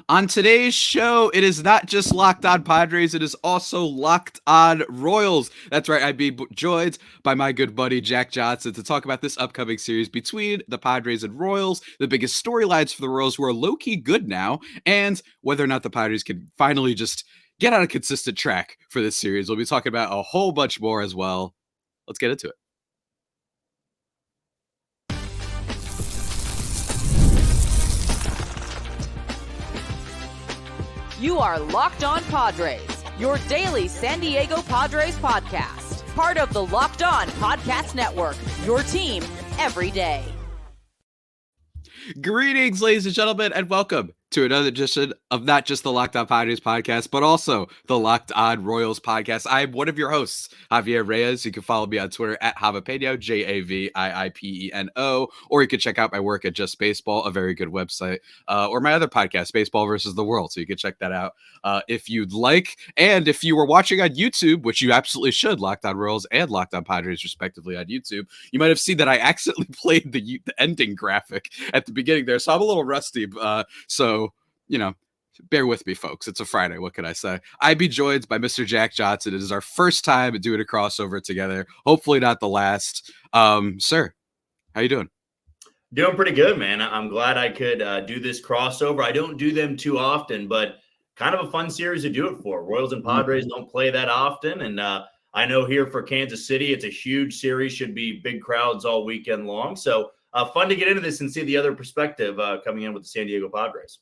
On today's show, it is not just Locked On Padres, it is also Locked On Royals. That's right, I'd be joined by my good buddy Jack Johnson to talk about this upcoming series between the Padres and Royals, the biggest storylines for the Royals, who are low-key good now, and whether or not the Padres can finally just get on a consistent track for this series. We'll be talking about a whole bunch more as well. Let's get into it. You are Locked On Padres, your daily San Diego Padres podcast. Part of the Locked On Podcast Network, your team every day. Greetings, ladies and gentlemen, and welcome to another edition of not just the Locked On Padres podcast, but also the Locked On Royals podcast. I'm one of your hosts, Javier Reyes. You can follow me on Twitter at Javapeno, Javiipeno, or you can check out my work at Just Baseball, a very good website, or my other podcast, Baseball versus the World. So you can check that out if you'd like. And if you were watching on YouTube, which you absolutely should, Locked On Royals and Locked On Padres, respectively, on YouTube, you might have seen that I accidentally played the ending graphic at the beginning there. So I'm a little rusty. So bear with me, folks. It's a Friday. What can I say? I'd be joined by Mr. Jack Johnson. It is our first time doing a crossover together. Hopefully not the last. Sir, how you doing? Doing pretty good, man. I'm glad I could do this crossover. I don't do them too often, but kind of a fun series to do it for. Royals and Padres don't play that often. And I know here for Kansas City, it's a huge series, should be big crowds all weekend long. So fun to get into this and see the other perspective coming in with the San Diego Padres.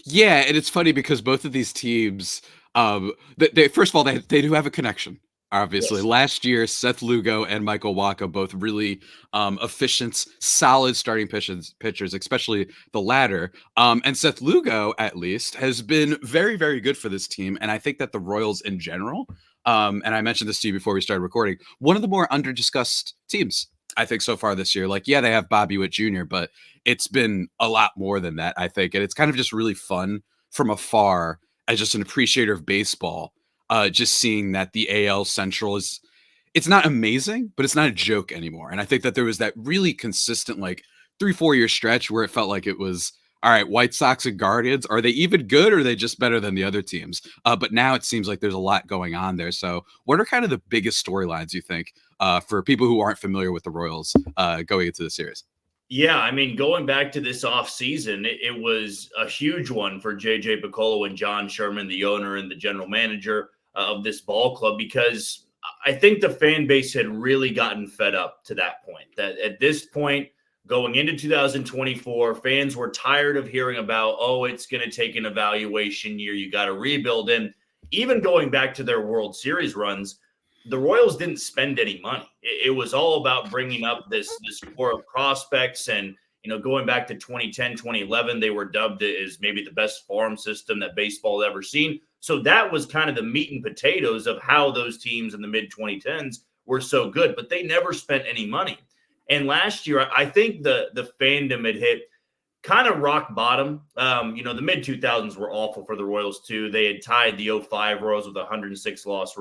Yeah, and it's funny because both of these teams, they first of all, they do have a connection. Obviously, Yes. Last year, Seth Lugo and Michael Wacha, both really efficient, solid starting pitchers, especially the latter. And Seth Lugo, at least, has been very, very good for this team. And I think that the Royals in general, and I mentioned this to you before we started recording, one of the more under-discussed teams, I think, so far this year. Like, yeah, they have Bobby Witt Jr., but it's been a lot more than that, I think. And it's kind of just really fun from afar as just an appreciator of baseball, just seeing that the AL Central it's not amazing, but it's not a joke anymore. And I think that there was that really consistent, like 3-4 year stretch where it felt like it was, all right, White Sox and Guardians, are they even good or are they just better than the other teams? But now it seems like there's a lot going on there. So what are kind of the biggest storylines you think for people who aren't familiar with the Royals going into the series? Yeah, I mean, going back to this offseason, it was a huge one for J.J. Picollo and John Sherman, the owner and the general manager of this ball club, because I think the fan base had really gotten fed up to that point. That at this point, going into 2024, fans were tired of hearing about, oh, it's going to take an evaluation year. You got to rebuild. And even going back to their World Series runs, the Royals didn't spend any money. It was all about bringing up this core of prospects. And, going back to 2010, 2011, they were dubbed as maybe the best farm system that baseball had ever seen. So that was kind of the meat and potatoes of how those teams in the mid-2010s were so good. But they never spent any money. And last year, I think the fandom had hit kind of rock bottom. The mid-2000s were awful for the Royals, too. They had tied the 05 Royals with a 106 loss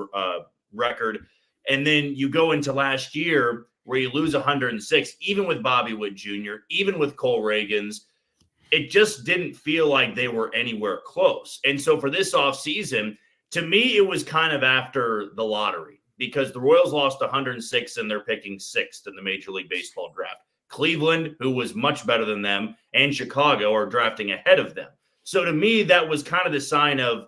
record. And then you go into last year where you lose 106, even with Bobby Witt Jr., even with Cole Reagans. It just didn't feel like they were anywhere close. And so for this offseason, to me, it was kind of after the lottery because the Royals lost 106 and they're picking sixth in the Major League Baseball draft. Cleveland, who was much better than them, and Chicago are drafting ahead of them. So to me, that was kind of the sign of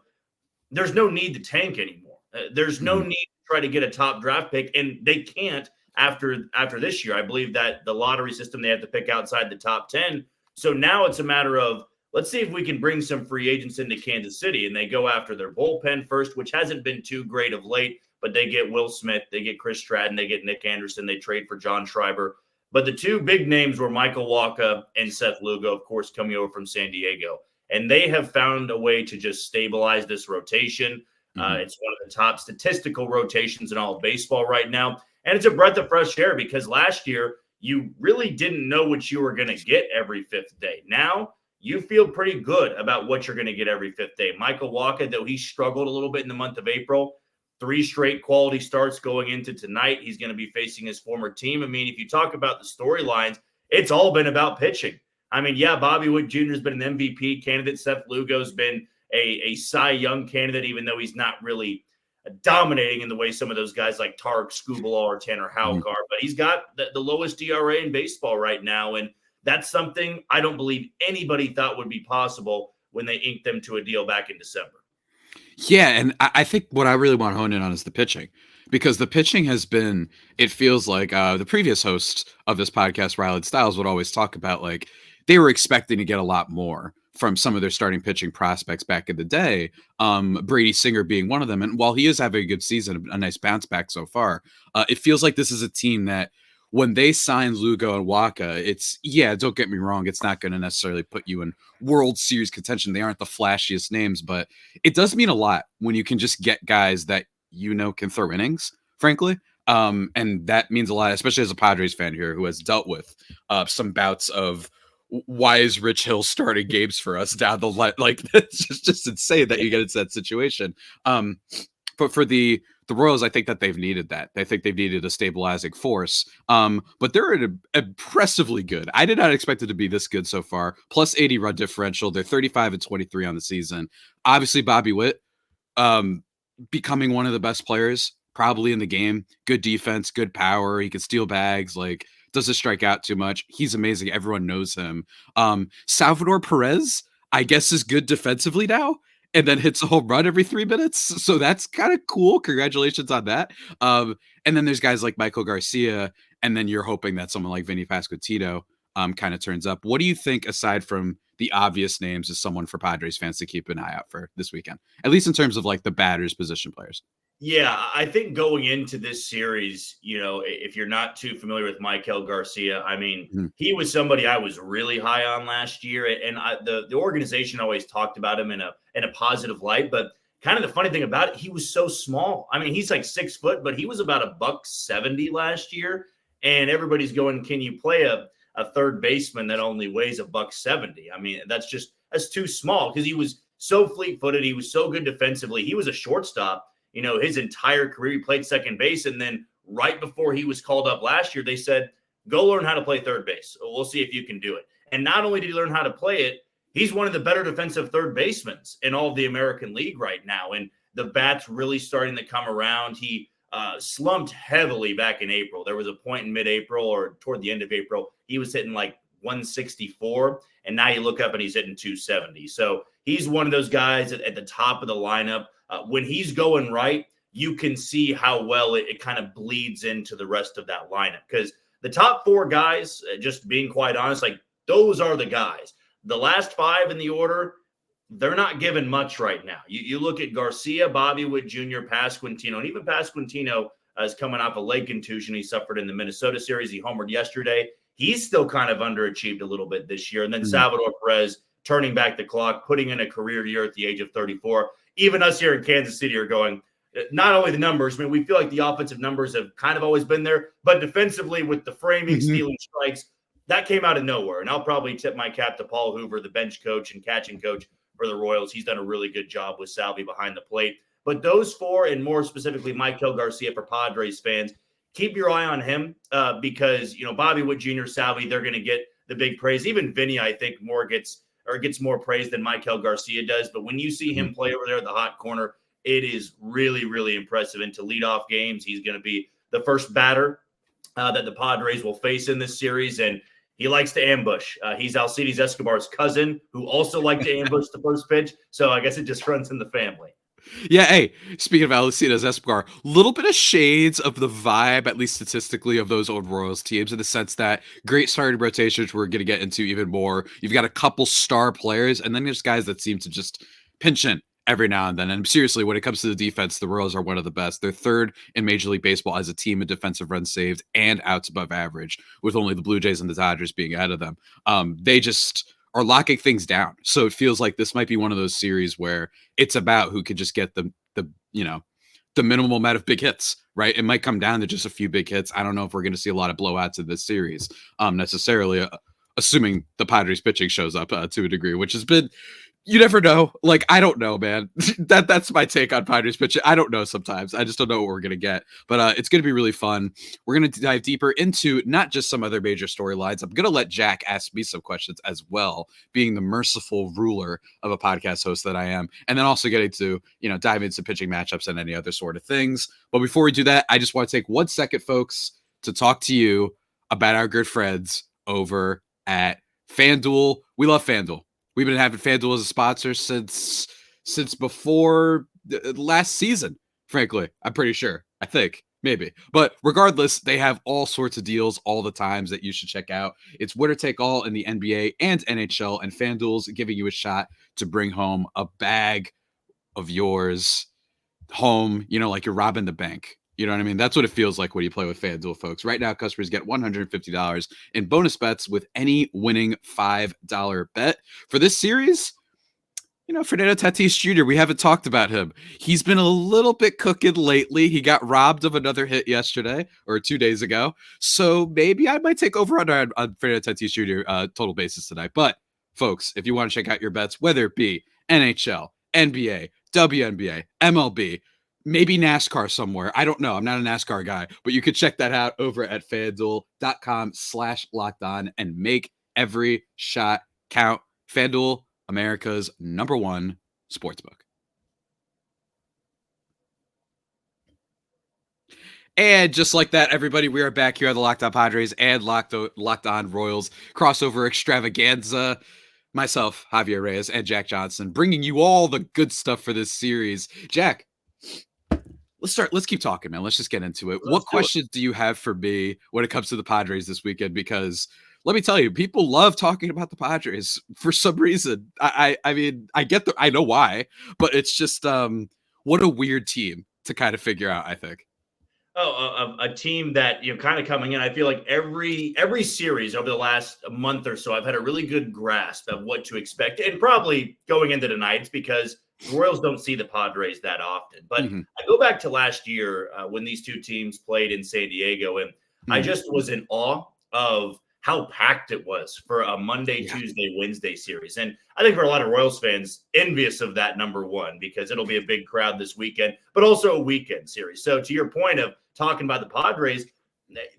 there's no need to tank anymore. There's no need to try to get a top draft pick, and they can't after this year. I believe that the lottery system, they have to pick outside the top 10. So now it's a matter of let's see if we can bring some free agents into Kansas City, and they go after their bullpen first, which hasn't been too great of late, but they get Will Smith, they get Chris Stratton, they get Nick Anderson, they trade for John Schreiber. But the two big names were Michael Wacha and Seth Lugo, of course, coming over from San Diego. And they have found a way to just stabilize this rotation. It's one of the top statistical rotations in all of baseball right now. And it's a breath of fresh air because last year you really didn't know what you were going to get every fifth day. Now you feel pretty good about what you're going to get every fifth day. Michael Wacha, though he struggled a little bit in the month of April, 3 straight quality starts going into tonight. He's going to be facing his former team. I mean, if you talk about the storylines, it's all been about pitching. I mean, yeah, Bobby Witt Jr. has been an MVP candidate. Seth Lugo's been a Cy Young candidate, even though he's not really dominating in the way some of those guys like Tarek Skubal or Tanner Houck are. But he's got the lowest ERA in baseball right now. And that's something I don't believe anybody thought would be possible when they inked them to a deal back in December. Yeah, and I think what I really want to hone in on is the pitching, because the pitching has been, it feels like the previous host of this podcast, Riley Stiles, would always talk about like they were expecting to get a lot more from some of their starting pitching prospects back in the day, Brady Singer being one of them. And while he is having a good season, a nice bounce back so far, it feels like this is a team that when they sign Lugo and Waka, it's, yeah, don't get me wrong, it's not going to necessarily put you in World Series contention. They aren't the flashiest names, but it does mean a lot when you can just get guys that you know can throw innings, frankly. And that means a lot, especially as a Padres fan here who has dealt with some bouts of why is Rich Hill starting games for us down the line? Like, it's just insane that you get into that situation. But for the Royals, I think that they've needed that. I think they've needed a stabilizing force. But they're impressively good. I did not expect it to be this good so far. Plus 80 run differential. They're 35-23 on the season. Obviously, Bobby Witt becoming one of the best players probably in the game. Good defense, good power. He can steal bags. Like, doesn't strike out too much. He's amazing. Everyone knows him. Salvador Perez, I guess, is good defensively now, and then hits a home run every 3 minutes. So that's kind of cool. Congratulations on that. And then there's guys like Michael Garcia, and then you're hoping that someone like Vinny Pasquantino kind of turns up. What do you think, aside from the obvious names, is someone for Padres fans to keep an eye out for this weekend, at least in terms of like the batters position players? Yeah, I think going into this series, you know, if you're not too familiar with Michael Garcia, I mean, he was somebody I was really high on last year, and the organization always talked about him in a positive light. But kind of the funny thing about it, he was so small. I mean, he's like 6 foot, but he was about $170 last year, and everybody's going, "Can you play a third baseman that only weighs $170?" I mean, that's too small, because he was so fleet-footed. He was so good defensively. He was a shortstop. You know, his entire career, he played second base. And then right before he was called up last year, they said, "Go learn how to play third base. We'll see if you can do it." And not only did he learn how to play it, he's one of the better defensive third basemen in all of the American League right now. And the bat's really starting to come around. He slumped heavily back in April. There was a point in mid-April or toward the end of April, he was hitting like 164. And now you look up and he's hitting 270. So he's one of those guys at the top of the lineup. When he's going right, you can see how well it kind of bleeds into the rest of that lineup. Because the top 4 guys, just being quite honest, like those are the guys. The last 5 in the order, they're not given much right now. You look at Garcia, Bobby Witt Jr., Pasquantino, and even Pasquantino is coming off a leg contusion he suffered in the Minnesota series. He homered yesterday. He's still kind of underachieved a little bit this year. And then Salvador Perez turning back the clock, putting in a career year at the age of 34. Even us here in Kansas City are going, not only the numbers, I mean, we feel like the offensive numbers have kind of always been there, but defensively with the framing, stealing strikes, that came out of nowhere. And I'll probably tip my cap to Paul Hoover, the bench coach and catching coach for the Royals. He's done a really good job with Salvi behind the plate. But those 4, and more specifically Michael Garcia for Padres fans, keep your eye on him because, you know, Bobby Witt Jr., Salvi, they're going to get the big praise. Even Vinny, I think, gets more praise than Michael Garcia does. But when you see him play over there at the hot corner, it is really, really impressive. And to lead off games, he's going to be the first batter that the Padres will face in this series. And he likes to ambush. He's Alcides Escobar's cousin, who also liked to ambush the first pitch. So I guess it just runs in the family. Yeah, hey, speaking of Alcides Escobar, a little bit of shades of the vibe, at least statistically, of those old Royals teams, in the sense that great starting rotations we're going to get into even more. You've got a couple star players, and then there's guys that seem to just pinch in every now and then. And seriously, when it comes to the defense, the Royals are one of the best. They're 3rd in Major League Baseball as a team in defensive runs saved and outs above average, with only the Blue Jays and the Dodgers being ahead of them. They just are locking things down. So it feels like this might be one of those series where it's about who could just get the minimal amount of big hits, right? It might come down to just a few big hits. I don't know if we're going to see a lot of blowouts in this series necessarily, assuming the Padres pitching shows up to a degree, which has been You never know. Like, I don't know, man. That's my take on Padres pitching. I don't know sometimes. I just don't know what we're going to get. But it's going to be really fun. We're going to dive deeper into not just some other major storylines. I'm going to let Jack ask me some questions as well, being the merciful ruler of a podcast host that I am. And then also getting to, dive into pitching matchups and any other sort of things. But before we do that, I just want to take 1 second, folks, to talk to you about our good friends over at FanDuel. We love FanDuel. We've been having FanDuel as a sponsor since before last season, frankly. I'm pretty sure. I think. Maybe. But regardless, they have all sorts of deals all the times that you should check out. It's winner take all in the NBA and NHL, and FanDuel's giving you a shot to bring home a bag of yours home, like you're robbing the bank. You know what I mean? That's what it feels like when you play with FanDuel, folks. Right now, customers get $150 in bonus bets with any winning $5 bet. For this series, Fernando Tatis Jr., we haven't talked about him. He's been a little bit cooking lately. He got robbed of another hit yesterday or 2 days ago. So maybe I might take over on Fernando Tatis Jr. Total basis tonight. But, folks, if you want to check out your bets, whether it be NHL, NBA, WNBA, MLB, maybe NASCAR somewhere. I don't know. I'm not a NASCAR guy, but you could check that out over at FanDuel.com/lockedon and make every shot count. FanDuel, America's #1 sportsbook. And just like that, everybody, we are back here on the Locked On Padres and Locked On Royals crossover extravaganza. Myself, Javier Reyes, and Jack Johnson, bringing you all the good stuff for this series. Jack, let's keep talking, man. Let's just get into it. What questions do you have for me when it comes to the Padres this weekend? Because let me tell you, people love talking about the Padres for some reason. I mean, I know why, but it's just what a weird team to kind of figure out, I think. A team that, kind of coming in, I feel like every series over the last month or so, I've had a really good grasp of what to expect, and probably going into tonight's because the Royals don't see the Padres that often. But I go back to last year when these two teams played in San Diego, and I just was in awe of how packed it was for a Monday, Tuesday, Wednesday series. And I think for a lot of Royals fans, envious of that #1 because it'll be a big crowd this weekend, but also a weekend series. So to your point of talking about the Padres,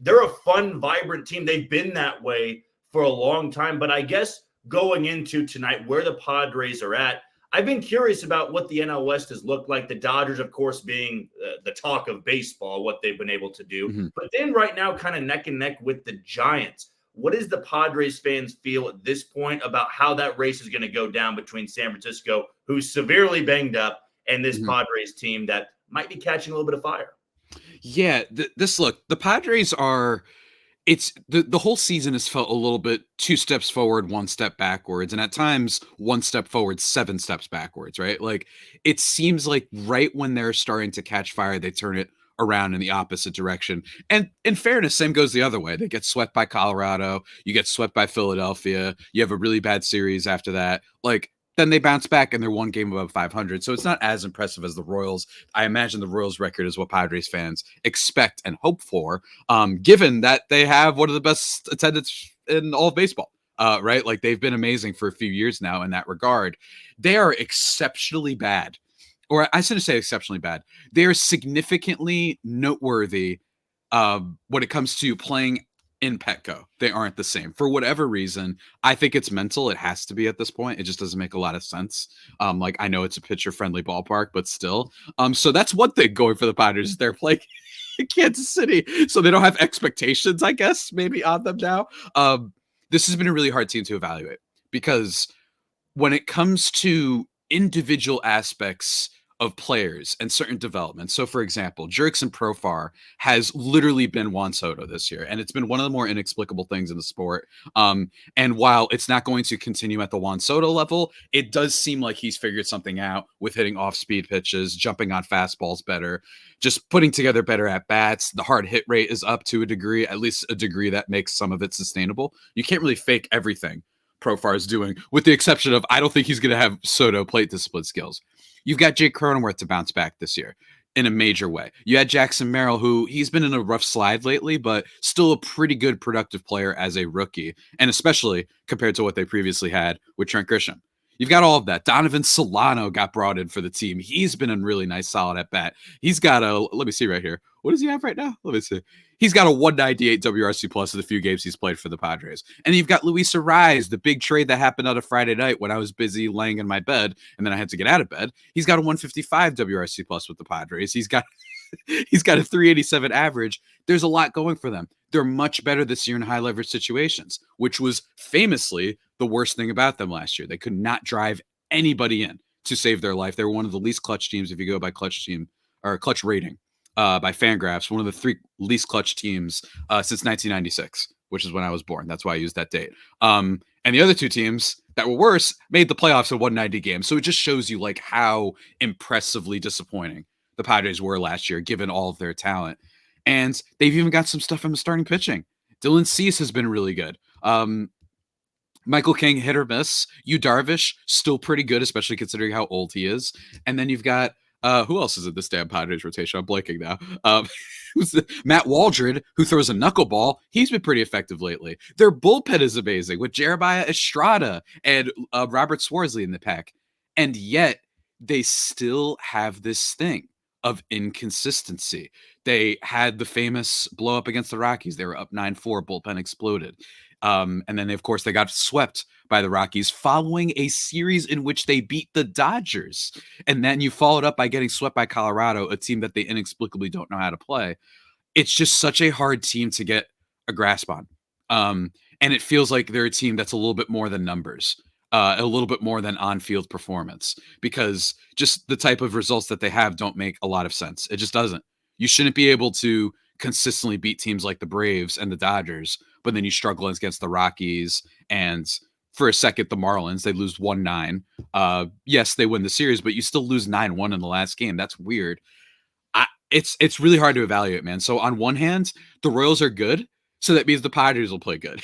they're a fun, vibrant team. They've been that way for a long time. But I guess going into tonight, where the Padres are at, I've been curious about what the NL West has looked like. The Dodgers, of course, being the talk of baseball, what they've been able to do. But then right now, kind of neck and neck with the Giants. What does the Padres fans feel at this point about how that race is going to go down between San Francisco, who's severely banged up, and this Padres team that might be catching a little bit of fire? Yeah, the Padres are, it's the whole season has felt a little bit 2 steps forward, 1 step backwards, and at times 1 step forward, 7 steps backwards, right? Like it seems like right when they're starting to catch fire, they turn it around in the opposite direction. And in fairness, same goes the other way. They get swept by Colorado, you get swept by Philadelphia, you have a really bad series after that. Like then they bounce back and they're 1 game above 500. So it's not as impressive as the Royals. I imagine the Royals record is what Padres fans expect and hope for, given that they have one of the best attendance in all of baseball. Right? Like they've been amazing for a few years now in that regard. They are exceptionally bad. Or I shouldn't say exceptionally bad. They are significantly noteworthy when it comes to playing in Petco. They aren't the same. For whatever reason, I think it's mental. It has to be at this point. It just doesn't make a lot of sense. Like I know it's a pitcher-friendly ballpark, but still. So that's one thing going for the Padres. They're playing in Kansas City, so they don't have expectations, I guess, maybe on them now. This has been a really hard team to evaluate because when it comes to individual aspects of players and certain developments. So, for example, Jurickson Profar has literally been Juan Soto this year, and it's been one of the more inexplicable things in the sport. And while it's not going to continue at the Juan Soto level, it does seem like he's figured something out with hitting off-speed pitches, jumping on fastballs better, just putting together better at-bats. The hard hit rate is up to a degree, at least a degree that makes some of it sustainable. You can't really fake everything Profar is doing, with the exception of I don't think he's going to have Soto plate discipline skills. You've got Jake Cronenworth to bounce back this year in a major way. You had Jackson Merrill, who he's been in a rough slide lately, but still a pretty good productive player as a rookie, and especially compared to what they previously had with Trent Grisham. You've got all of that. Donovan Solano got brought in for the team. He's been a really nice, solid at bat. He's got let me see right here. What does he have right now? Let me see. He's got a 198 WRC plus in the few games he's played for the Padres. And you've got Luis Reyes, the big trade that happened on a Friday night when I was busy laying in my bed and then I had to get out of bed. He's got a 155 WRC plus with the Padres. He's got a 387 average. There's a lot going for them. They're much better this year in high leverage situations, which was famously the worst thing about them last year. They could not drive anybody in to save their life. They were one of the least clutch teams if you go by clutch team or clutch rating by Fangraphs, one of the 3 least clutch teams since 1996, which is when I was born. That's why I used that date. And the other 2 teams that were worse made the playoffs in 190 games. So it just shows you like how impressively disappointing the Padres were last year, given all of their talent. And they've even got some stuff from the starting pitching. Dylan Cease has been really good. Michael King, hit or miss. Yu Darvish, still pretty good, especially considering how old he is. And then you've got, who else is in this damn Padres rotation? I'm blanking now. Matt Waldron, who throws a knuckleball. He's been pretty effective lately. Their bullpen is amazing with Jeremiah Estrada and Robert Swarsley in the pack. And yet, they still have this thing of inconsistency. They had the famous blow up against the Rockies. They were up 9-4, bullpen exploded. And then, of course, they got swept by the Rockies following a series in which they beat the Dodgers. And then you followed up by getting swept by Colorado, a team that they inexplicably don't know how to play. It's just such a hard team to get a grasp on. And it feels like they're a team that's a little bit more than numbers. A little bit more than on-field performance, because just the type of results that they have don't make a lot of sense. It just doesn't. You shouldn't be able to consistently beat teams like the Braves and the Dodgers, but then you struggle against the Rockies and for a second, the Marlins. They lose 1-9. Yes, they win the series, but you still lose 9-1 in the last game. That's weird. It's really hard to evaluate, man. So on one hand, the Royals are good, so that means the Padres will play good.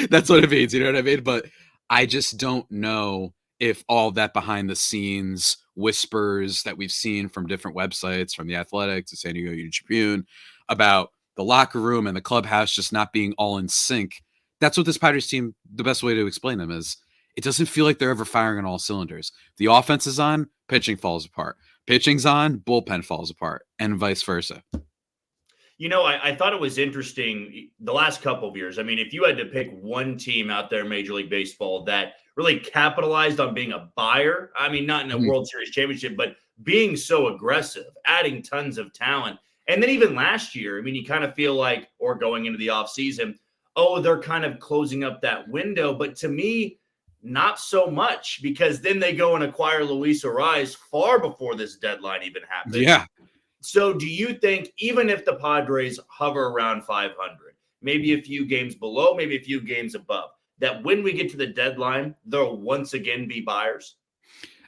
That's what it means, you know what I mean? But I just don't know if all that behind the scenes whispers that we've seen from different websites, from The Athletic to San Diego Union Tribune, about the locker room and the clubhouse just not being all in sync. That's what this Padres team, the best way to explain them is, it doesn't feel like they're ever firing on all cylinders. The offense is on, pitching falls apart. Pitching's on, bullpen falls apart, and vice versa. You know, I thought it was interesting the last couple of years. I mean, if you had to pick one team out there in Major League Baseball that really capitalized on being a buyer, I mean, not in a World Series championship, but being so aggressive, adding tons of talent. And then even last year, I mean, you kind of feel like, or going into the offseason, oh, they're kind of closing up that window. But to me, not so much, because then they go and acquire Luis Reyes far before this deadline even happened. Yeah. So do you think, even if the Padres hover around 500, maybe a few games below, maybe a few games above, that when we get to the deadline, they'll once again be buyers?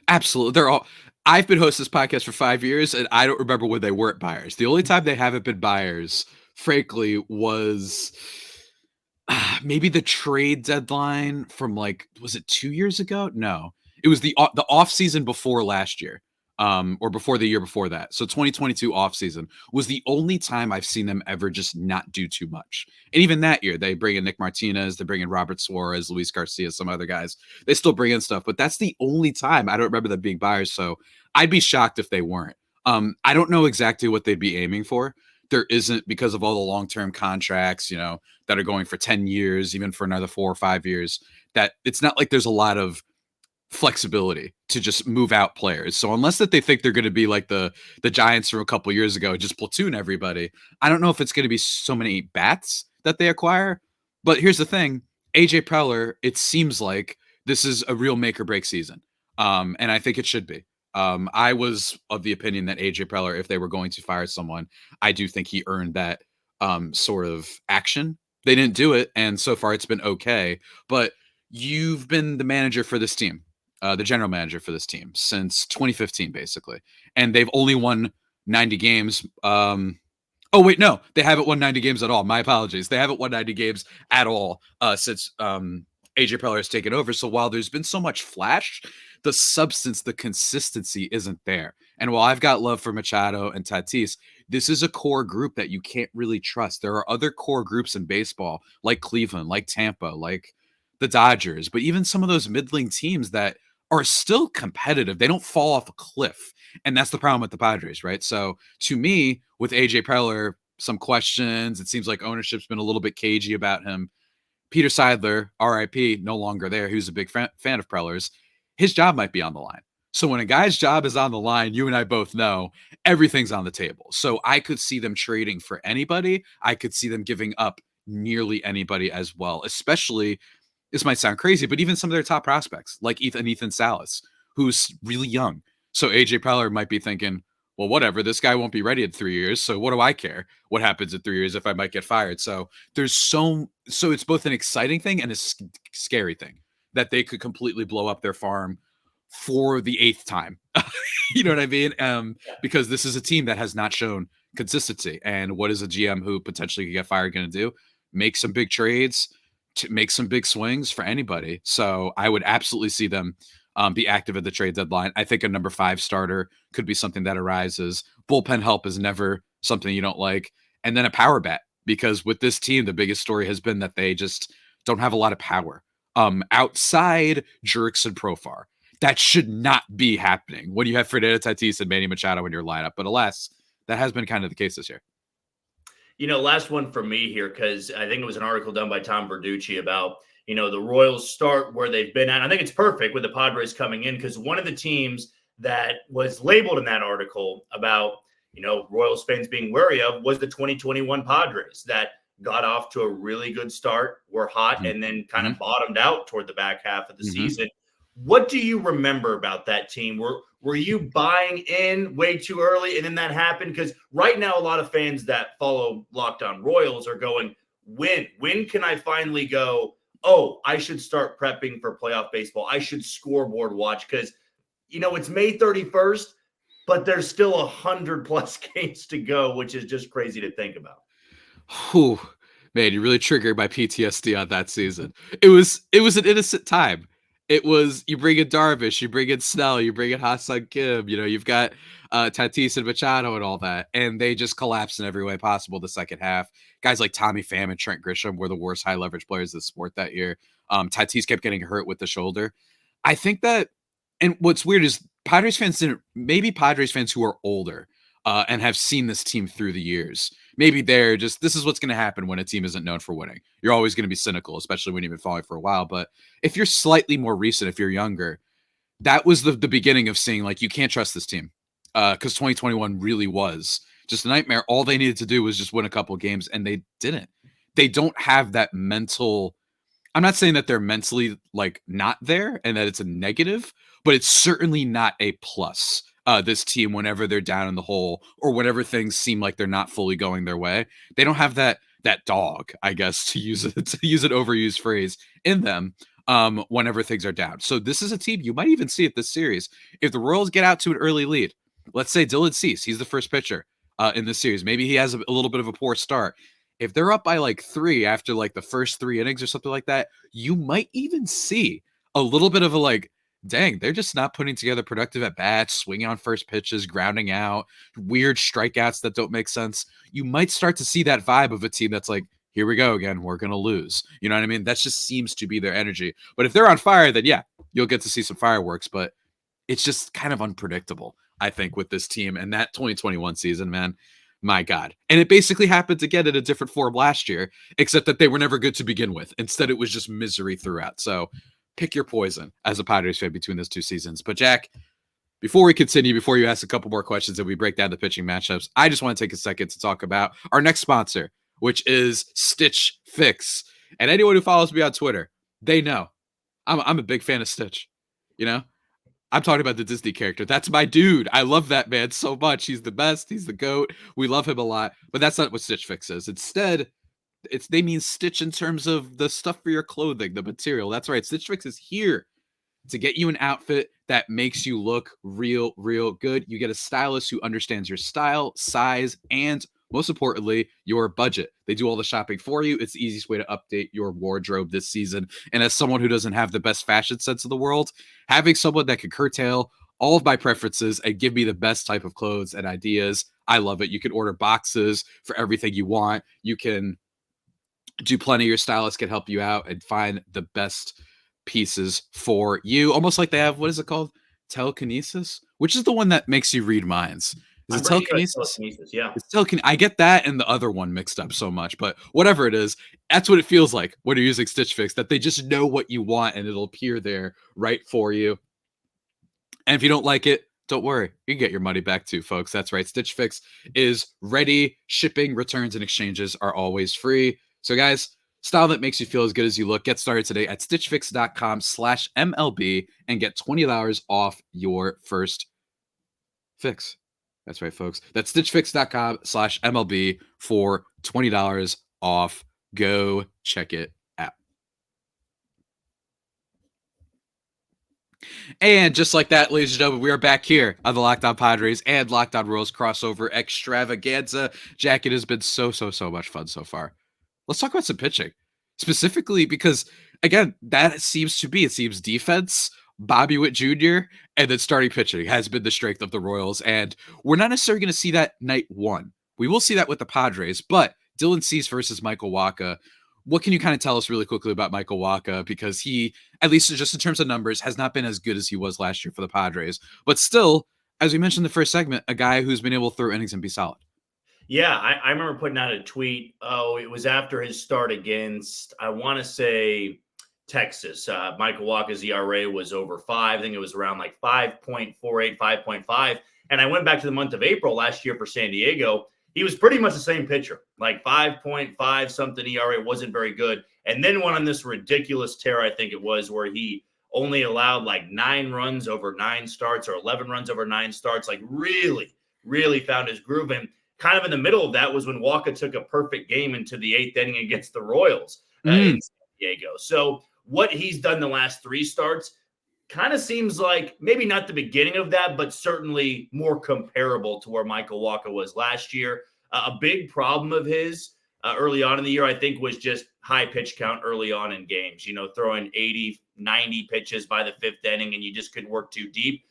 Absolutely. I've been hosting this podcast for 5 years, and I don't remember when they weren't buyers. The only time they haven't been buyers, frankly, was maybe the trade deadline from, like, was it 2 years ago? No, it was the off season before last year. Or before the year before that. So 2022 offseason was the only time I've seen them ever just not do too much. And even that year, they bring in Nick Martinez, they bring in Robert Suarez, Luis Garcia, some other guys. They still bring in stuff, but that's the only time. I don't remember them being buyers, so I'd be shocked if they weren't. I don't know exactly what they'd be aiming for. There isn't, because of all the long-term contracts, you know, that are going for 10 years, even for another 4 or 5 years, that it's not like there's a lot of flexibility to just move out players. So unless that they think they're going to be like the Giants from a couple years ago, just platoon everybody, I don't know if it's going to be so many bats that they acquire. But here's the thing, AJ Preller, it seems like this is a real make or break season. And I think it should be. I was of the opinion that AJ Preller, if they were going to fire someone, I do think he earned that sort of action. They didn't do it, and so far it's been okay. But you've been the manager for this team. The general manager for this team since 2015, basically. And they've only won 90 games. Oh, wait, no, they haven't won 90 games at all. My apologies. They haven't won 90 games at all since AJ Preller has taken over. So while there's been so much flash, the substance, the consistency isn't there. And while I've got love for Machado and Tatis, this is a core group that you can't really trust. There are other core groups in baseball, like Cleveland, like Tampa, like the Dodgers, but even some of those middling teams that are still competitive. They don't fall off a cliff. And that's the problem with the Padres, right? So to me, with AJ Preller, some questions. It seems like ownership's been a little bit cagey about him. Peter Seidler, RIP, no longer there. He was a big fan of Preller's. His job might be on the line. So when a guy's job is on the line, you and I both know everything's on the table. So I could see them trading for anybody. I could see them giving up nearly anybody as well, especially, this might sound crazy, but even some of their top prospects, like Ethan Salas, who's really young. So AJ Preller might be thinking, well, whatever, this guy won't be ready in 3 years. So what do I care what happens in 3 years if I might get fired? So so it's both an exciting thing and a scary thing that they could completely blow up their farm for the 8th time. You know what I mean? Because this is a team that has not shown consistency. And what is a GM who potentially could get fired going to do? Make some big trades, to make some big swings for anybody. So I would absolutely see them be active at the trade deadline. I think a number 5 starter could be something that arises. Bullpen help is never something you don't like. And then a power bat, because with this team, the biggest story has been that they just don't have a lot of power. Outside Jerks and Profar, that should not be happening when you have Fernando Tatis and Manny Machado in your lineup. But alas, that has been kind of the case this year. Last one for me here, because I think it was an article done by Tom Verducci about, the Royals start where they've been at. I think it's perfect with the Padres coming in, because one of the teams that was labeled in that article about, Royals fans being wary of was the 2021 Padres that got off to a really good start, were hot, and then kind of bottomed out toward the back half of the season. What do you remember about that team? Were you buying in way too early and then that happened? Because right now, a lot of fans that follow Locked On Royals are going, when can I finally go, oh, I should start prepping for playoff baseball. I should scoreboard watch, because, it's May 31st, but there's still 100+ games to go, which is just crazy to think about. Whew, man, you really triggered my PTSD on that season. It was an innocent time. It was, you bring in Darvish, you bring in Snell, you bring in Ha-Seong Kim, you've got Tatis and Machado and all that, and they just collapsed in every way possible the second half. Guys like Tommy Pham and Trent Grisham were the worst high leverage players of the sport that year. Tatis kept getting hurt with the shoulder. I think that, and what's weird is Padres fans who are older and have seen this team through the years, maybe they're just, this is what's going to happen when a team isn't known for winning. You're always going to be cynical, especially when you've been following for a while. But if you're slightly more recent, if you're younger, that was the beginning of seeing, like, you can't trust this team, because 2021 really was just a nightmare. All they needed to do was just win a couple of games, and they didn't. They don't have that mental, I'm not saying that they're mentally, like, not there and that it's a negative, but it's certainly not a plus. This team, whenever they're down in the hole or whenever things seem like they're not fully going their way, they don't have that dog, I guess, to use an overused phrase, in them whenever things are down. So this is a team, you might even see it this series. If the Royals get out to an early lead, let's say Dylan Cease, he's the first pitcher in this series. Maybe he has a little bit of a poor start. If they're up by like 3 after like the first 3 innings or something like that, you might even see a little bit of a like, dang, they're just not putting together productive at bats, swinging on first pitches, grounding out, weird strikeouts that don't make sense. You might start to see that vibe of a team that's like, here we go again, we're going to lose. You know what I mean? That just seems to be their energy. But if they're on fire, then yeah, you'll get to see some fireworks. But it's just kind of unpredictable, I think, with this team. And that 2021 season, man, my God. And it basically happened again in a different form last year, except that they were never good to begin with. Instead, it was just misery throughout. So pick your poison as a Padres fan between those 2 seasons. But Jack, before we continue, before you ask a couple more questions and we break down the pitching matchups, I just want to take a second to talk about our next sponsor, which is Stitch Fix. And anyone who follows me on Twitter, they know I'm a big fan of Stitch. I'm talking about the Disney character. That's my dude. I love that man so much. He's the best. He's the GOAT. We love him a lot. But that's not what Stitch Fix is. Instead, they mean stitch in terms of the stuff for your clothing, the material. That's right. Stitch Fix is here to get you an outfit that makes you look real good. You get a stylist who understands your style, size, and most importantly, your budget. They do all the shopping for you. It's the easiest way to update your wardrobe this season. And as someone who doesn't have the best fashion sense in the world, having someone that can curtail all of my preferences and give me the best type of clothes and ideas, I love it. You can order boxes for everything you want. You can do plenty. Your stylist can help you out and find the best pieces for you, almost like they have, what is it called? Telekinesis, which is the one that makes you read minds. Is I'm it pretty sure it's telekinesis? telekinesis. Yeah. It's I get that and the other one mixed up so much, but whatever it is, that's what it feels like when you're using Stitch Fix, that they just know what you want and it'll appear there right for you. And if you don't like it, don't worry. You can get your money back too, folks. That's right. Stitch Fix is ready. Shipping, returns, and exchanges are always free. So, guys, style that makes you feel as good as you look. Get started today at stitchfix.com/MLB and get $20 off your first fix. That's right, folks. That's stitchfix.com/MLB for $20 off. Go check it out. And just like that, ladies and gentlemen, we are back here on the Locked On Padres and Locked On Royals crossover extravaganza. Jack, it has been so much fun so far. Let's talk about some pitching, specifically because, again, it seems defense, Bobby Witt Jr., and then starting pitching has been the strength of the Royals. And we're not necessarily going to see that night one. We will see that with the Padres, but Dylan Cease versus Michael Wacha. What can you kind of tell us really quickly about Michael Wacha? Because he, at least just in terms of numbers, has not been as good as he was last year for the Padres. But still, as we mentioned in the first segment, a guy who's been able to throw innings and be solid. Yeah, I remember putting out a tweet. Oh, it was after his start against, I want to say, Texas. Michael Wacha's ERA was over 5. I think it was around like 5.48, 5.5. And I went back to the month of April last year for San Diego. He was pretty much the same pitcher, like 5.5 something ERA. It wasn't very good. And then went on this ridiculous tear, I think it was, where he only allowed like 9 runs over 9 starts or 11 runs over 9 starts, like really, really found his groove. And kind of in the middle of that was when Wacha took a perfect game into the 8th inning against the Royals in San Diego. So what he's done the last 3 starts kind of seems like maybe not the beginning of that, but certainly more comparable to where Michael Wacha was last year. A big problem of his early on in the year, I think, was just high pitch count early on in games, throwing 80, 90 pitches by the 5th inning, and you just couldn't work too deep.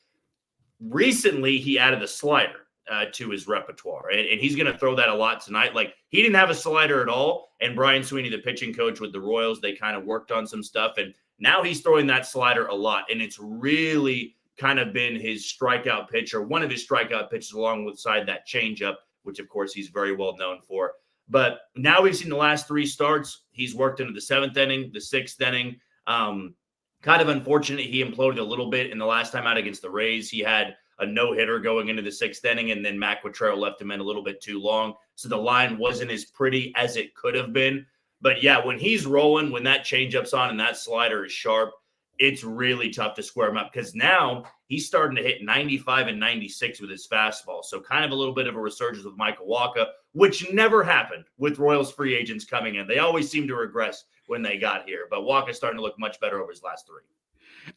Recently, he added a slider to his repertoire, and he's going to throw that a lot tonight. Like, he didn't have a slider at all, and Brian Sweeney, the pitching coach with the Royals, they kind of worked on some stuff, and now he's throwing that slider a lot, and it's really kind of been his strikeout pitch, or one of his strikeout pitches alongside that changeup, which, of course, he's very well known for. But now we've seen the last 3 starts. He's worked into the 7th inning, the 6th inning. Kind of unfortunate he imploded a little bit in the last time out against the Reyes. He had a no-hitter going into the 6th inning, and then Matt Quatrero left him in a little bit too long. So the line wasn't as pretty as it could have been. But, yeah, when he's rolling, when that changeup's on and that slider is sharp, it's really tough to square him up because now he's starting to hit 95 and 96 with his fastball. So kind of a little bit of a resurgence with Michael Wacha, which never happened with Royals free agents coming in. They always seem to regress when they got here. But Wacha's starting to look much better over his last 3.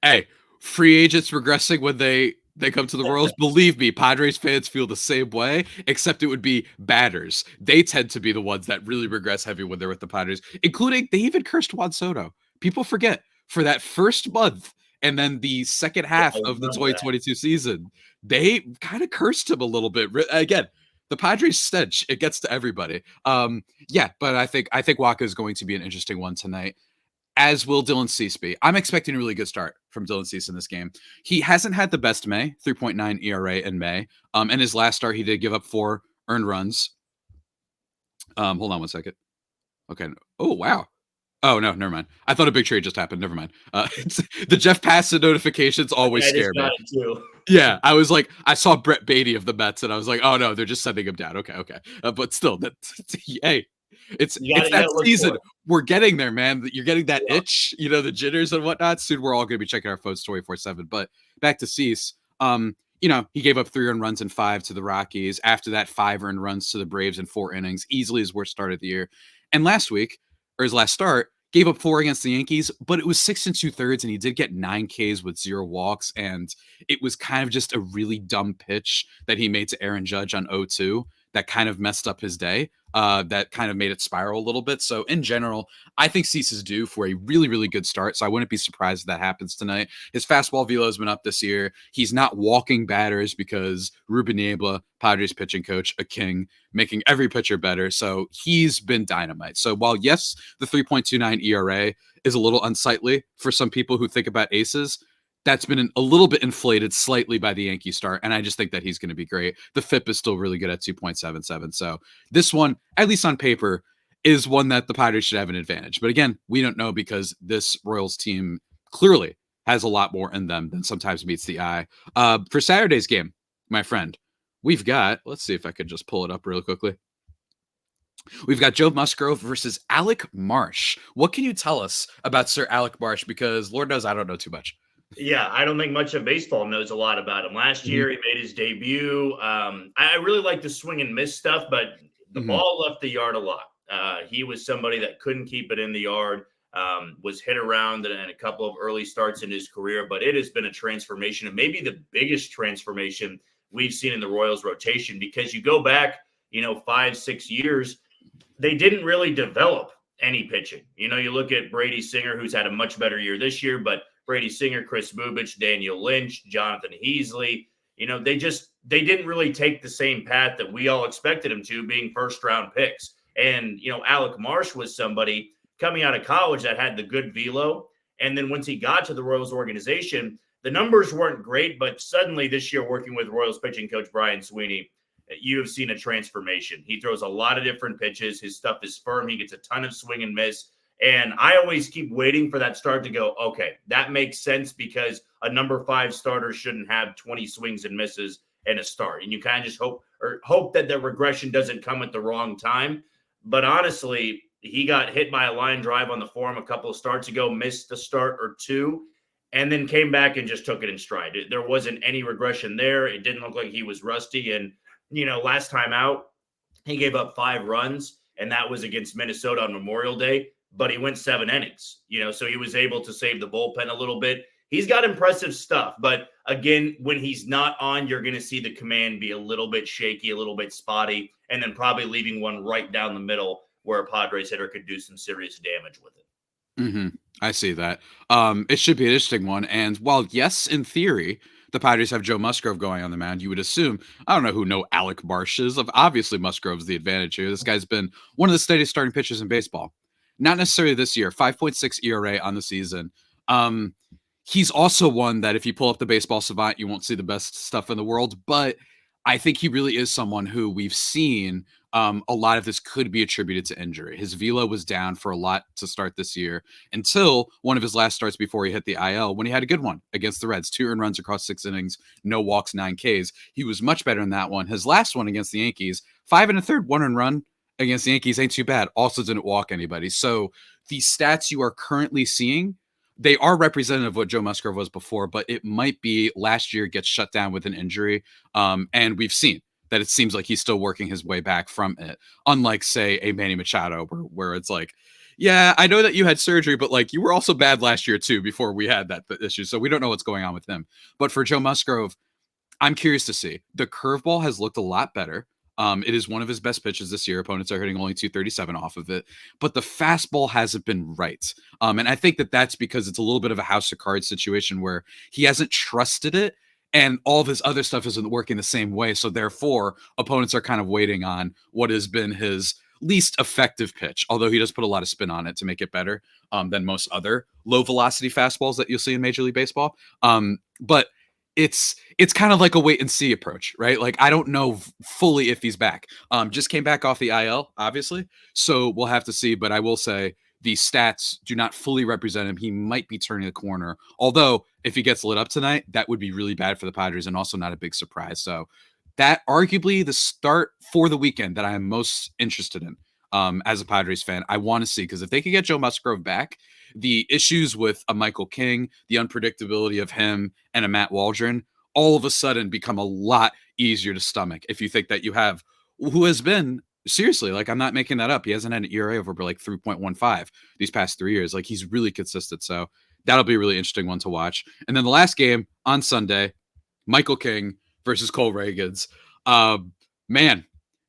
Hey, free agents regressing when they come to the Royals. Believe me, Padres fans feel the same way, except it would be batters. They tend to be the ones that really regress heavy when they're with the Padres, including they even cursed Juan Soto. People forget for that first month and then the second half of the 2022 season, they kind of cursed him a little bit. Again, the Padres stench, it gets to everybody. But I think Wacha is going to be an interesting one tonight, as will Dylan Cease be. I'm expecting a really good start from Dylan Cease in this game. He hasn't had the best May, 3.9 ERA in May. In his last start, he did give up 4 earned runs. Hold on one second. Okay. Oh, wow. Oh, no, never mind. I thought a big trade just happened. Never mind. The Jeff Passan notifications always scare me. Yeah, I was like, I saw Brett Beatty of the Mets, and I was like, oh, no, they're just sending him down. Okay. But still, hey, it's that season. We're getting there, man. You're getting that itch, the jitters and whatnot. Soon we're all going to be checking our phones 24/7. But back to Cease. He gave up 3 earned runs and 5 to the Rockies. After that, 5 earned runs to the Braves in 4 innings. Easily his worst start of the year. And last week, or his last start, gave up 4 against the Yankees, but it was 6 2/3, and he did get 9 Ks with 0 walks, and it was kind of just a really dumb pitch that he made to Aaron Judge on 0-2 that kind of messed up his day, that kind of made it spiral a little bit. So in general, I think Cease is due for a really, really good start. So I wouldn't be surprised if that happens tonight. His fastball velo has been up this year. He's not walking batters because Ruben Niebla, Padres pitching coach, a king, making every pitcher better. So he's been dynamite. So while, yes, the 3.29 ERA is a little unsightly for some people who think about aces, that's been a little bit inflated slightly by the Yankee start, and I just think that he's going to be great. The FIP is still really good at 2.77. So this one, at least on paper, is one that the Padres should have an advantage. But again, we don't know because this Royals team clearly has a lot more in them than sometimes meets the eye. For Saturday's game, my friend, we've got, let's see if I could just pull it up real quickly. We've got Joe Musgrove versus Alec Marsh. What can you tell us about Sir Alec Marsh? Because Lord knows I don't know too much. Yeah, I don't think much of baseball knows a lot about him. Last year, he made his debut. I really like the swing and miss stuff, but the ball left the yard a lot. He was somebody that couldn't keep it in the yard, was hit around in a couple of early starts in his career, but it has been a transformation, and maybe the biggest transformation we've seen in the Royals rotation, because you go back, 5-6 years, they didn't really develop any pitching. You look at Brady Singer, who's had a much better year this year, but Brady Singer, Chris Bubich, Daniel Lynch, Jonathan Heasley, they didn't really take the same path that we all expected them to, being first-round picks. And, Alec Marsh was somebody coming out of college that had the good velo. And then once he got to the Royals organization, the numbers weren't great, but suddenly this year, working with Royals pitching coach Brian Sweeney, you have seen a transformation. He throws a lot of different pitches. His stuff is firm. He gets a ton of swing and miss. And I always keep waiting for that start to go, okay, that makes sense, because a number 5 starter shouldn't have 20 swings and misses in a start. And you kind of just hope that the regression doesn't come at the wrong time. But honestly, he got hit by a line drive on the form a couple of starts ago, missed a start or two, and then came back and just took it in stride. There wasn't any regression there. It didn't look like he was rusty. And, last time out, he gave up 5 runs, and that was against Minnesota on Memorial Day. But he went 7 innings, so he was able to save the bullpen a little bit. He's got impressive stuff. But again, when he's not on, you're going to see the command be a little bit shaky, a little bit spotty, and then probably leaving one right down the middle where a Padres hitter could do some serious damage with it. I see that. It should be an interesting one. And while, yes, in theory, the Padres have Joe Musgrove going on the mound, you would assume, I don't know who Alec Marsh is. Obviously, Musgrove's the advantage here. This guy's been one of the steadiest starting pitchers in baseball. Not necessarily this year, 5.6 ERA on the season. He's also one that if you pull up the Baseball Savant, you won't see the best stuff in the world. But I think he really is someone who we've seen a lot of this could be attributed to injury. His velo was down for a lot to start this year until one of his last starts before he hit the IL, when he had a good one against the Reds. 2 earned runs across 6 innings, no walks, 9 Ks. He was much better in that one. His last one against the Yankees, 5 1/3, 1 earned run against the Yankees ain't too bad. Also didn't walk anybody. So the stats you are currently seeing, they are representative of what Joe Musgrove was before, but it might be last year gets shut down with an injury. And we've seen that it seems like he's still working his way back from it. Unlike, say, a Manny Machado, where it's like, yeah, I know that you had surgery, but like you were also bad last year too, before we had that issue. So we don't know what's going on with him. But for Joe Musgrove, I'm curious to see. The curveball has looked a lot better. It is one of his best pitches this year. Opponents are hitting only 237 off of it, but the fastball hasn't been right. And I think that that's because it's a little bit of a house of cards situation where he hasn't trusted it, and all of his other stuff isn't working the same way. So therefore, opponents are kind of waiting on what has been his least effective pitch, although he does put a lot of spin on it to make it better than most other low velocity fastballs that you'll see in Major League Baseball. But it's kind of like a wait and see approach, right? Like, I don't know fully if he's back. Just came back off the IL, obviously. So we'll have to see. But I will say the stats do not fully represent him. He might be turning the corner. Although if he gets lit up tonight, that would be really bad for the Padres and also not a big surprise. So that arguably the start for the weekend that I am most interested in as a Padres fan. I want to see, because if they could get Joe Musgrove back, the issues with a Michael King, the unpredictability of him, and a Matt Waldron all of a sudden become a lot easier to stomach. If you think that you have, who has been, seriously, like, I'm not making that up, he hasn't had an ERA over like 3.15 these past 3 years. Like, he's really consistent. So that'll be a really interesting one to watch. And then the last game on Sunday, Michael King versus Cole Reagans. Man,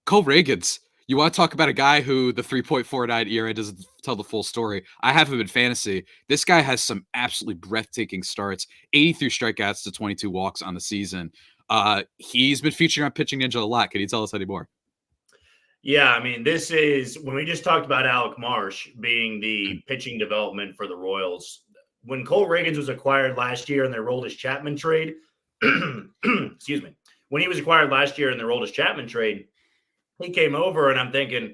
Cole Reagans. You want to talk about a guy who the 3.49 ERA doesn't tell the full story. I have him in fantasy. This guy has some absolutely breathtaking starts, 83 strikeouts to 22 walks on the season. He's been featuring on Pitching Ninja a lot. Can you tell us any more? Yeah, I mean, this is when we just talked about Alec Marsh being the pitching development for the Royals. When Cole Reagans was acquired last year in their Roldis Chapman trade, excuse me, when he was acquired last year in their Roldis Chapman trade, he came over and I'm thinking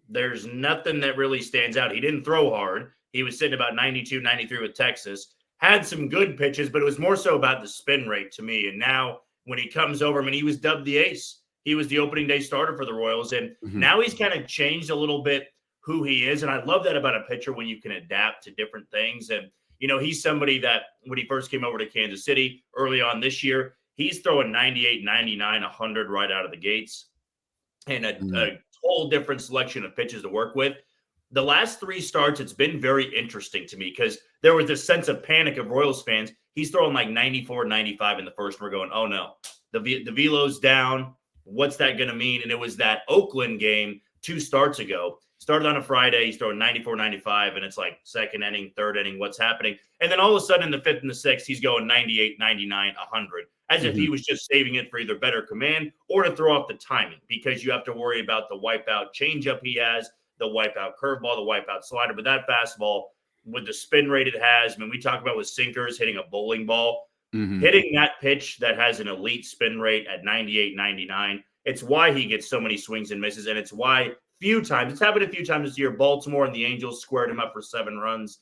there's nothing that really stands out. He didn't throw hard. He was sitting about 92, 93 with Texas, had some good pitches, but it was more so about the spin rate to me. And now when he comes over, I mean, he was dubbed the ace. He was the opening day starter for the Royals. And now he's kind of changed a little bit who he is. And I love that about a pitcher when you can adapt to different things. And, you know, he's somebody that when he first came over to Kansas City early on this year, he's throwing 98, 99, 100 right out of the gates. And a whole different selection of pitches to work with. The last 3 starts, it's been very interesting to me because there was this sense of panic of Royals fans. He's throwing like 94, 95 in the first. We're going, oh no, the velo's down. What's that going to mean? And it was that Oakland game 2 starts ago. Started on a Friday. He's throwing 94, 95, and it's like second inning, third inning, what's happening? And then all of a sudden in the 5th and the 6th, he's going 98, 99, 100. As if he was just saving it for either better command or to throw off the timing, because you have to worry about the wipeout changeup he has, the wipeout curveball, the wipeout slider. But that fastball, with the spin rate it has, I mean, we talk about with sinkers hitting a bowling ball, hitting that pitch that has an elite spin rate at 98, 99. It's why he gets so many swings and misses, and it's why it's happened a few times this year. Baltimore and the Angels squared him up for 7 runs.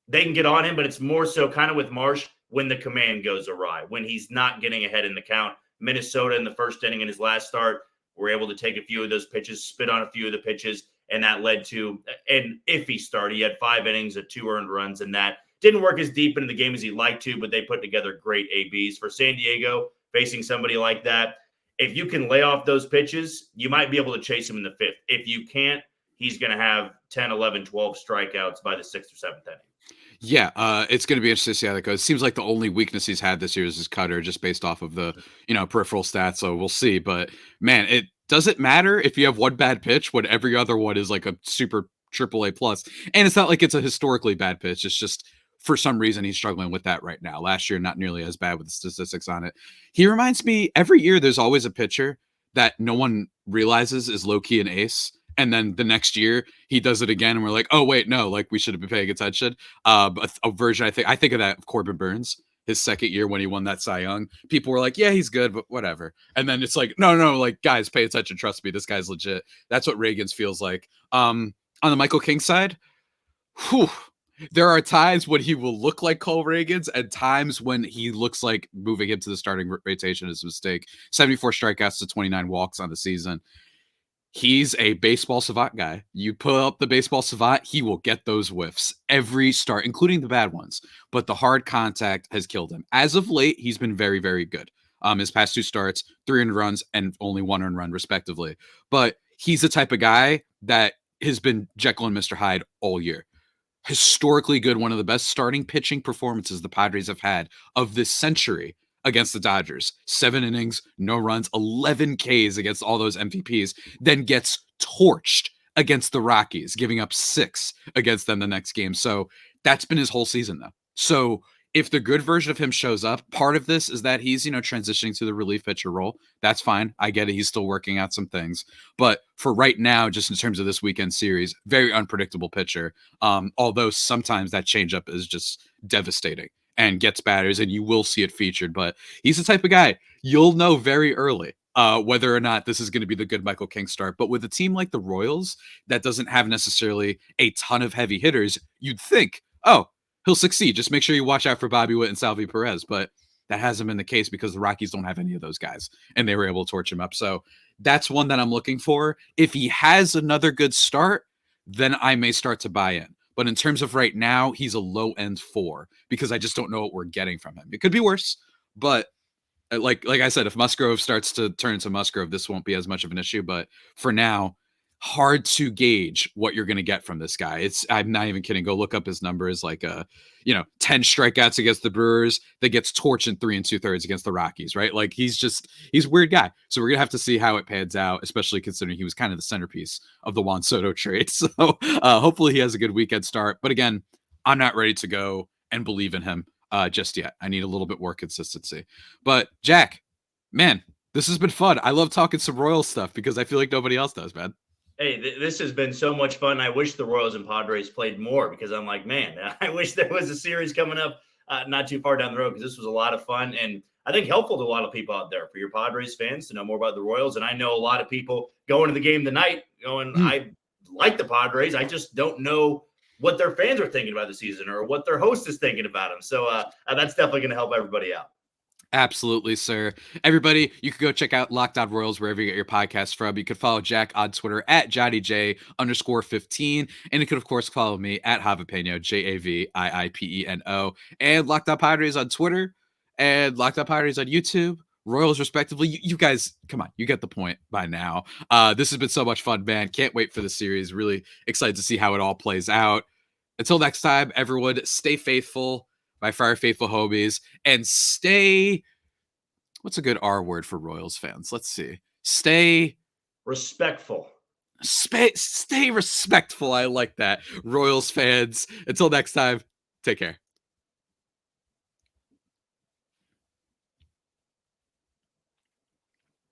They can get on him, but it's more so kind of with Marsh when the command goes awry, when he's not getting ahead in the count. Minnesota in the first inning in his last start were able to take a few of those pitches, spit on a few of the pitches, and that led to an iffy start. He had 5 innings of 2 earned runs, and that didn't work as deep into the game as he'd like to, but they put together great ABs. For San Diego, facing somebody like that, if you can lay off those pitches, you might be able to chase him in the 5th. If you can't, he's going to have 10, 11, 12 strikeouts by the 6th or 7th inning. Yeah, it's going to be interesting to see how that goes. It seems like the only weakness he's had this year is his cutter, just based off of the, peripheral stats. So we'll see. But man, it doesn't matter if you have one bad pitch when every other one is like a super AAA plus. And it's not like it's a historically bad pitch. It's just for some reason he's struggling with that right now. Last year, not nearly as bad with the statistics on it. He reminds me every year there's always a pitcher that no one realizes is low key an ace. And then the next year he does it again, and we're like, "Oh wait, no! Like we should have been paying attention." A version I think of that of Corbin Burns, his second year when he won that Cy Young. People were like, "Yeah, he's good, but whatever." And then it's like, "No, like guys, pay attention. Trust me, this guy's legit." That's what Reagans feels like. On the Michael King side, there are times when he will look like Cole Reagans, and times when he looks like moving him to the starting rotation is a mistake. 74 strikeouts to 29 walks on the season. He's a baseball savant guy. You put up the baseball savant, he will get those whiffs every start, including the bad ones. But the hard contact has killed him. As of late, he's been very, very good. His past 2 starts, 3 earned runs and only 1 earned run, respectively. But he's the type of guy that has been Jekyll and Mr. Hyde all year. Historically good, one of the best starting pitching performances the Padres have had of this century against the Dodgers. 7 innings, no runs, 11 Ks against all those MVPs, then gets torched against the Rockies, giving up 6 against them the next game. So that's been his whole season, though. So if the good version of him shows up, part of this is that he's, transitioning to the relief pitcher role. That's fine. I get it. He's still working out some things. But for right now, just in terms of this weekend series, very unpredictable pitcher. Although sometimes that changeup is just devastating and gets batters, and you will see it featured. But he's the type of guy you'll know very early whether or not this is going to be the good Michael King start. But with a team like the Royals that doesn't have necessarily a ton of heavy hitters, you'd think, oh, he'll succeed. Just make sure you watch out for Bobby Witt and Salvi Perez. But that hasn't been the case because the Rockies don't have any of those guys, and they were able to torch him up. So that's one that I'm looking for. If he has another good start, then I may start to buy in. But in terms of right now, he's a low-end 4 because I just don't know what we're getting from him. It could be worse, but like I said, if Musgrove starts to turn into Musgrove, this won't be as much of an issue. But for now, hard to gauge what you're going to get from this guy. I'm not even kidding. Go look up his numbers, like 10 strikeouts against the Brewers that gets torched in 3 2/3 against the Rockies, right? Like he's a weird guy. So we're going to have to see how it pans out, especially considering he was kind of the centerpiece of the Juan Soto trade. So hopefully he has a good weekend start. But again, I'm not ready to go and believe in him just yet. I need a little bit more consistency. But Jack, man, this has been fun. I love talking some Royals stuff because I feel like nobody else does, man. Hey, this has been so much fun. I wish the Royals and Padres played more because I'm like, man, I wish there was a series coming up not too far down the road because this was a lot of fun and I think helpful to a lot of people out there for your Padres fans to know more about the Royals. And I know a lot of people going to the game tonight going, I like the Padres. I just don't know what their fans are thinking about the season or what their host is thinking about them. So that's definitely going to help everybody out. Absolutely, sir. Everybody, you can go check out Locked On Royals wherever you get your podcasts from. You can follow Jack on Twitter at JohnnyJ_15. And you can, of course, follow me at Javipeno, JAVIIPENO. And Locked On Padres on Twitter and Locked On Padres on YouTube. Royals, respectively. You guys, come on, you get the point by now. This has been so much fun, man. Can't wait for the series. Really excited to see how it all plays out. Until next time, everyone, stay faithful. My Fire Faithful homies, and stay, what's a good R word for Royals fans? Let's see. Stay respectful. Stay respectful. I like that. Royals fans. Until next time, take care.